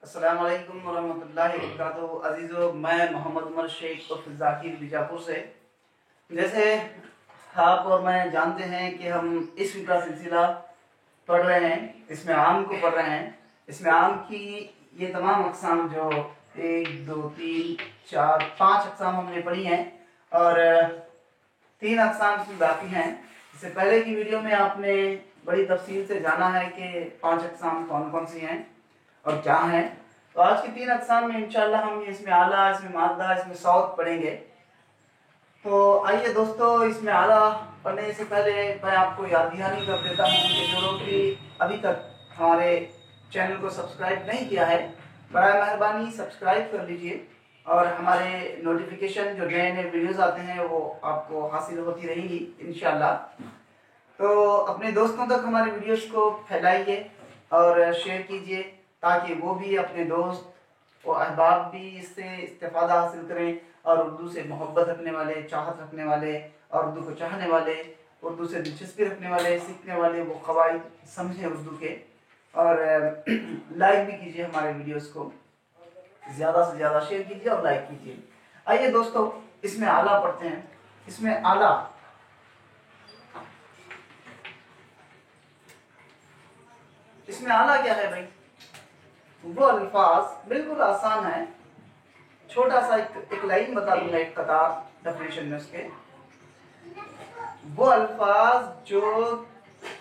अस्सलाम वालेकुम वरहमतुल्लाहि वबरकातुहू। अजीज़ो, मैं मोहम्मद उमर शेख उर्फ ज़ाकिर बीजापुर से। जैसे आप और मैं जानते हैं कि हम इस्म का सिलसिला पढ़ रहे हैं, इसमें आम को पढ़ रहे हैं। इसमें आम की ये तमाम अक़साम जो 1 2 3 4 5 अक़साम हमने पढ़ी हैं और 3 अक़साम इसमें बाकी हैं। इससे पहले की वीडियो में आपने बड़ी तफसील से जाना है कि 5 अक़साम कौन कौन सी हैं और क्या है। तो आज की 3 अक़साम में इंशाल्लाह हम इसमें आला, इसमें मादा, इसमें सौत पढ़ेंगे। तो आइए दोस्तों, इसमें आला पढ़ने से पहले मैं आपको याद दहानी कर देता हूँ कि जो लोग भी अभी तक हमारे चैनल को सब्सक्राइब नहीं किया है, बराए मेहरबानी सब्सक्राइब कर लीजिए और हमारे नोटिफिकेशन जो नए नए वीडियोज़ आते हैं वो आपको हासिल होती रहेंगी इंशाल्लाह। तो अपने दोस्तों तक हमारे वीडियोस को फैलाइए और शेयर कीजिए ताकि वो भी अपने दोस्त और अहबाब भी इससे इस्तेफादा हासिल करें और उर्दू से मोहब्बत रखने वाले, चाहत रखने वाले और उर्दू को चाहने वाले, उर्दू से दिलचस्पी रखने वाले, सीखने वाले वो क़वाइद समझें उर्दू के। और लाइक भी कीजिए हमारे वीडियोस को, ज़्यादा से ज़्यादा शेयर कीजिए और लाइक कीजिए। आइए दोस्तों, इसमें आला पढ़ते हैं। इसमें आला क्या है भाई? वो अल्फाज बिल्कुल आसान है। छोटा सा एक लाइन बता दूंगा, एक कतार डेफिनेशन में उसके। वो अल्फाज जो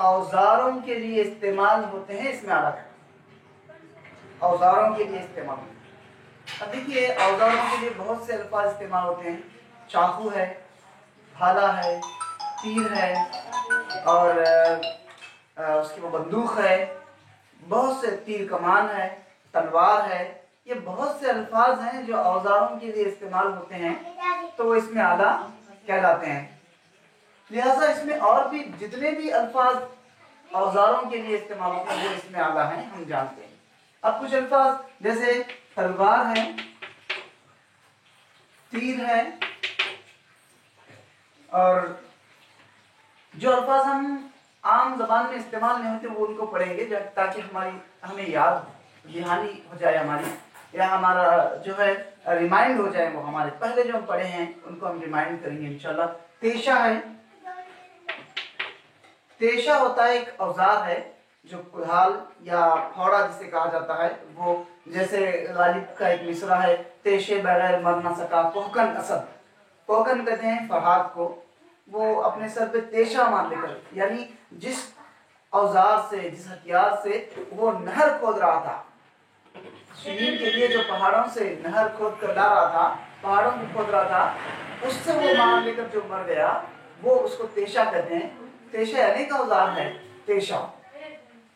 औजारों के लिए इस्तेमाल होते हैं, इसमें आला है। औजारों के लिए इस्तेमाल। अब देखिए, औजारों के लिए बहुत से अल्फाज इस्तेमाल होते हैं। चाकू है, भाला है, तीर है और उसकी वो बंदूक है, बहुत से तीर कमान है, तलवार है। ये बहुत से अल्फाज हैं जो औजारों के लिए इस्तेमाल होते हैं, तो वो इसमें आला कहलाते हैं। लिहाजा इसमें और भी जितने भी अल्फाज औजारों के लिए इस्तेमाल होते हैं वो इसमें आला हैं, हम जानते हैं। अब कुछ अल्फाज जैसे तलवार है, तीर है और जो अल्फाज हम आम जबान में इस्तेमाल नहीं होते वो उनको पढ़ेंगे ताकि हमें याद दहानी हो जाए हमारी, या हमारा जो है रिमाइंड हो जाए। वो हमारे पहले जो हम पढ़े हैं उनको हम रिमाइंड करेंगे इंशाल्लाह। तेशा है। तेशा होता है एक औजार है जो कुल्हाल या फौड़ा जिसे कहा जाता है। वो जैसे गालिब का एक मिसरा है, तेशे बगैर मर न सका कोहकन असद। कोहकन कहते हैं फरहाद को। वो अपने सर पे तेशा मार लेकर, यानी जिस औजार से, जिस हथियार से वो नहर खोद रहा था, शहीद के लिए जो पहाड़ों से नहर खोद कर ला रहा था, पहाड़ों को खोद रहा था, उससे वो मार लेकर जो मर गया, वो उसको तेशा कहते हैं। तेशा यानी का औजार है तेशा।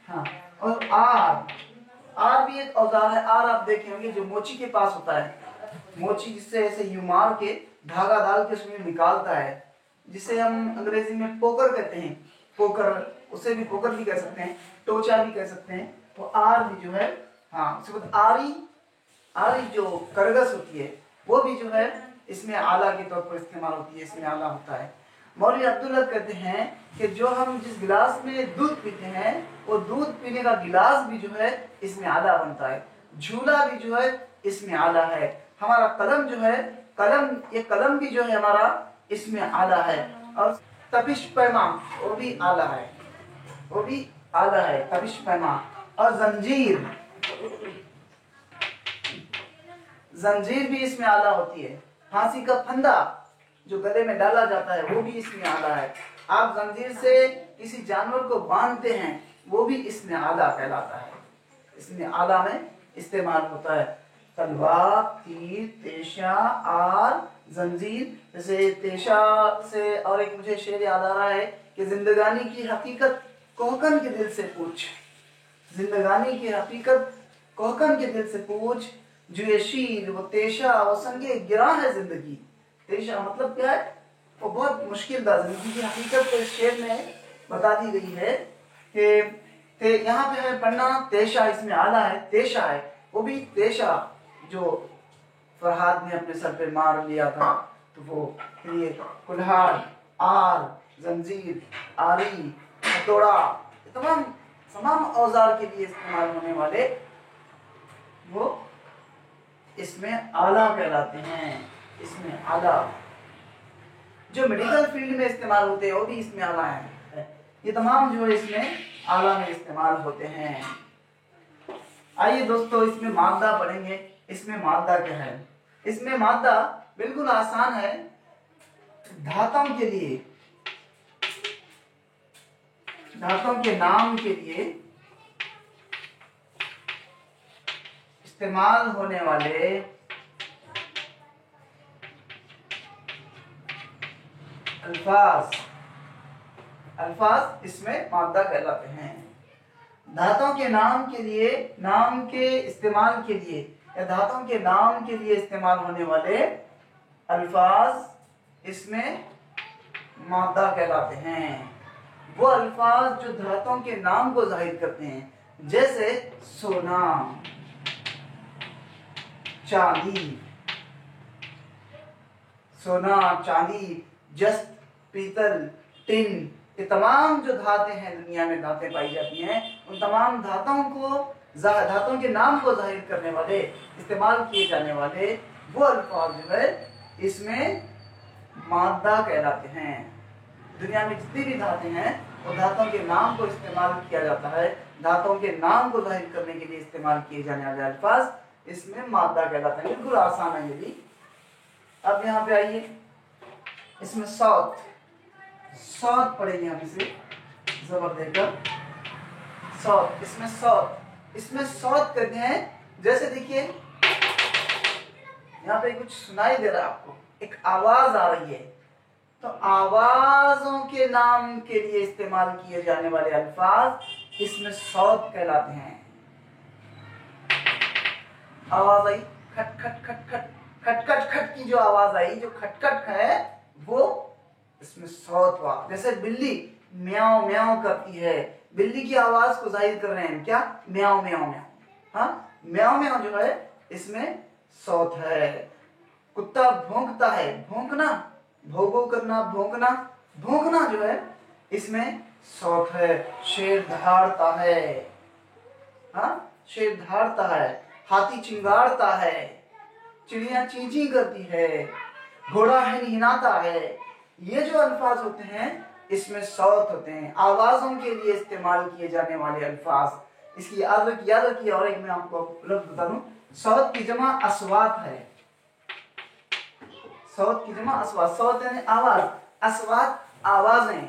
हाँ, और आर भी एक औजार है। आर आप देखे होंगे जो मोची के पास होता है, मोची जिससे ऐसे यूं मार के धागा डाल के उसमें निकालता है, जिसे हम अंग्रेजी में पोकर कहते हैं। पोकर, उसे भी पोकर भी कह सकते हैं, टोचा भी कह सकते हैं। तो आर भी जो है, हाँ, आरी जो करगस होती है वो भी जो है इसमें आला के तौर पर इस्तेमाल होती है, इसमें आला होता है। मौलवी अब्दुल्ला कहते हैं कि जो हम जिस गिलास में दूध पीते हैं वो दूध पीने का गिलास भी जो है इसमें आला बनता है। झूला भी जो है इसमें आला है। हमारा कलम जो है, ये कलम भी जो है हमारा इसमें आला है। और तपिश पैमा वो भी आला है, वो भी आला है, तपिश पैमा। और जंजीर भी इसमें आला होती है। फांसी का फंदा जो गले में डाला जाता है वो भी इसमें आला है। आप जंजीर से किसी जानवर को बांधते हैं वो भी इसमें आला कहलाता है, इसमें आला में इस्तेमाल होता है। तलवार, तीर, तेशा, आर, जंजीर। जैसे तेशा से और एक मुझे शेर याद आ रहा है कि जिंदगानी की हकीकत कोहकन के दिल से पूछ, जिंदगानी की हकीकत कोहकन के दिल से पूछ, जो ये शीर वो तेशा वो संगे गिरा है जिंदगी। तेशा मतलब क्या है? वो बहुत मुश्किल था। जिंदगी की हकीकत तो इस शेर में बता दी गई है कि यहाँ पे हमें पढ़ना तेशा, इसमें आला है, तेशा है। वो भी तेशा जो फरहाद ने अपने सर पे मार लिया था, तो वो लिए कुल्हाड़, आर, जंजीर, आरी, हथौड़ा, तमाम औजार के लिए इस्तेमाल होने वाले वो इसमें आला कहलाते हैं। इसमें आला जो मेडिकल फील्ड में इस्तेमाल होते हैं वो भी इसमें आला है। ये तमाम जो है इसमें आला में इस्तेमाल होते हैं। आइए दोस्तों इसमें मादा पढ़ेंगे। इसमें मादा क्या है? इसमें मादा बिल्कुल आसान है। धातुओं के लिए, धातुओं के नाम के लिए इस्तेमाल होने वाले अल्फाज, अल्फाज इसमें मादा कहलाते हैं। धातुओं के नाम के लिए, नाम के इस्तेमाल के लिए या धातुओं के नाम के लिए इस्तेमाल होने वाले अल्फाज इसमें मादा कहलाते हैं। वो अल्फाज जो धातुओं के नाम को जाहिर करते हैं, जैसे सोना, चांदी, सोना, चांदी, जस्त, पीतल, टिन, ये तमाम जो धातें हैं दुनिया में धातें पाई जाती हैं, उन तमाम धातुओं को, धातुओं के नाम को जाहिर करने वाले, इस्तेमाल किए जाने वाले वो अल्फाज जो है इसमें मादा कहलाते हैं। दुनिया में जितनी भी धातें हैं वो धातुओं के नाम को इस्तेमाल किया जाता है। धातुओं के नाम को जाहिर करने के लिए इस्तेमाल किए जाने वाले अल्फाज इसमें मादा कहलाते हैं। बिल्कुल आसान है ये भी। अब यहाँ पे आइए, इसमें सौत, सौत पढ़ेंगे हम इसे जबर देकर। सौत, इसमें सौत, इसमें सौत करते हैं। जैसे देखिए यहाँ पे कुछ सुनाई दे रहा है आपको, एक आवाज आ रही है, तो आवाजों के नाम के लिए इस्तेमाल किए जाने वाले अल्फाज इसमें सौत कहलाते हैं। आवाज आई, खट खट खट खट, खटखट खट की जो आवाज आई, जो खटखट है वो इसमें सौत हुआ। जैसे बिल्ली म्याऊ म्याऊ करती है, बिल्ली की आवाज को जाहिर कर रहे हैं क्या? म्याऊ म्याऊ म्याऊ। हाँ, म्याऊ म्याऊ जो है इसमें सौत है। कुत्ता भौंकता है, भौंकना, भौ भौ करना, भौंकना, भौंकना जो है इसमें सौत है। शेर दहाड़ता है, हाँ, शेर दहाड़ता है। हाथी चिंगाड़ता है, चिड़िया चींची करती है, घोड़ा हिनहिनाता है। ये जो अल्फाज होते हैं इसमें सौत होते हैं, आवाजों के लिए इस्तेमाल किए जाने वाले अल्फाज। इसकी याद रखिए। और एक मैं आपको लफ्ज बता दूं, सौत की जमा अस्वात है। सौत की जमा अस्वात, सौत यानी आवाज, अस्वात आवाजें,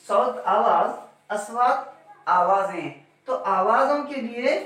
सौत आवाज, अस्वात आवाजें। तो आवाजों के लिए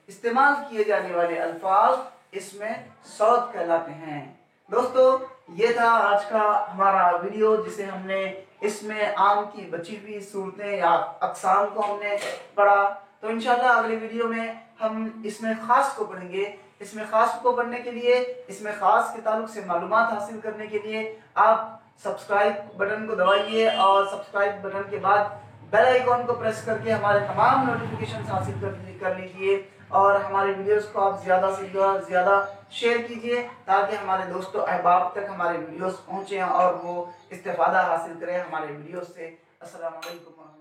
इस्तेमाल किए जाने वाले अल्फाज इसमें सौत कहलाते हैं। दोस्तों ये था आज का हमारा वीडियो, जिसे हमने इसमें आम की बची हुई सूरतें या अक़साम को हमने पढ़ा। तो इंशाल्लाह अगले वीडियो में हम इसमें खास को पढ़ेंगे। इसमें खास को पढ़ने के लिए, इसमें खास के ताल्लुक से मालूमात हासिल करने के लिए आप सब्सक्राइब बटन को दबाइए और सब्सक्राइब बटन के बाद बेल आइकॉन को प्रेस करके हमारे तमाम नोटिफिकेशन हासिल कर लीजिए। और हमारे वीडियोस को आप ज़्यादा से ज़्यादा शेयर कीजिए, ताकि हमारे दोस्तों अहबाब तक हमारे वीडियोस पहुँचे और वो इस्तेफादा हासिल करें हमारे वीडियोस से। अस्सलाम वालेकुम।